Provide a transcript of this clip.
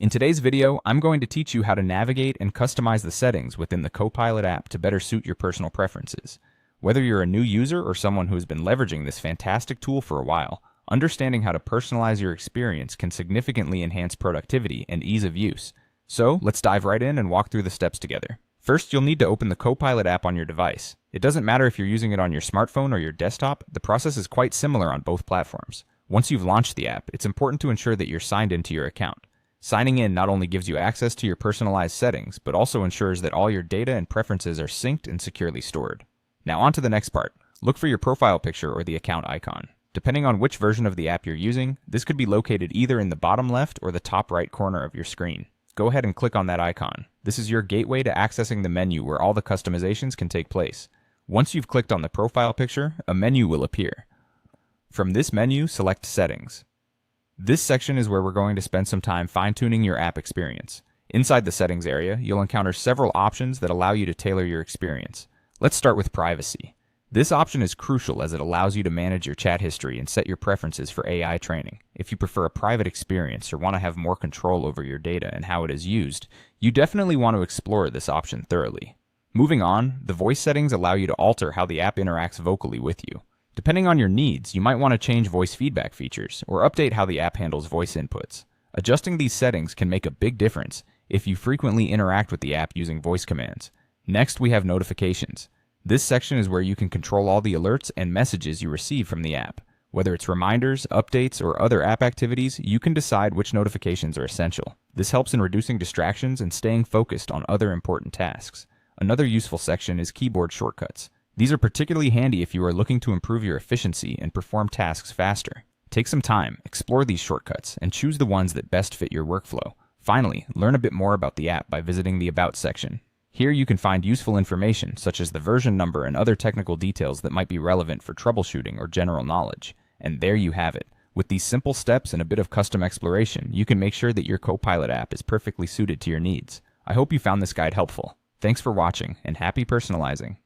In today's video, I'm going to teach you how to navigate and customize the settings within the Copilot app to better suit your personal preferences. Whether you're a new user or someone who has been leveraging this fantastic tool for a while, understanding how to personalize your experience can significantly enhance productivity and ease of use. So, let's dive right in and walk through the steps together. First, you'll need to open the Copilot app on your device. It doesn't matter if you're using it on your smartphone or your desktop, the process is quite similar on both platforms. Once you've launched the app, it's important to ensure that you're signed into your account. Signing in not only gives you access to your personalized settings, but also ensures that all your data and preferences are synced and securely stored. Now on to the next part. Look for your profile picture or the account icon. Depending on which version of the app you're using, this could be located either in the bottom left or the top right corner of your screen. Go ahead and click on that icon. This is your gateway to accessing the menu where all the customizations can take place. Once you've clicked on the profile picture, a menu will appear. From this menu, select Settings. This section is where we're going to spend some time fine-tuning your app experience. Inside the settings area, you'll encounter several options that allow you to tailor your experience. Let's start with privacy. This option is crucial as it allows you to manage your chat history and set your preferences for AI training. If you prefer a private experience or want to have more control over your data and how it is used, you definitely want to explore this option thoroughly. Moving on, the voice settings allow you to alter how the app interacts vocally with you. Depending on your needs, you might want to change voice feedback features or update how the app handles voice inputs. Adjusting these settings can make a big difference if you frequently interact with the app using voice commands. Next, we have notifications. This section is where you can control all the alerts and messages you receive from the app. Whether it's reminders, updates, or other app activities, you can decide which notifications are essential. This helps in reducing distractions and staying focused on other important tasks. Another useful section is keyboard shortcuts. These are particularly handy if you are looking to improve your efficiency and perform tasks faster. Take some time, explore these shortcuts, and choose the ones that best fit your workflow. Finally, learn a bit more about the app by visiting the About section. Here you can find useful information such as the version number and other technical details that might be relevant for troubleshooting or general knowledge. And there you have it. With these simple steps and a bit of custom exploration, you can make sure that your Copilot app is perfectly suited to your needs. I hope you found this guide helpful. Thanks for watching, and happy personalizing.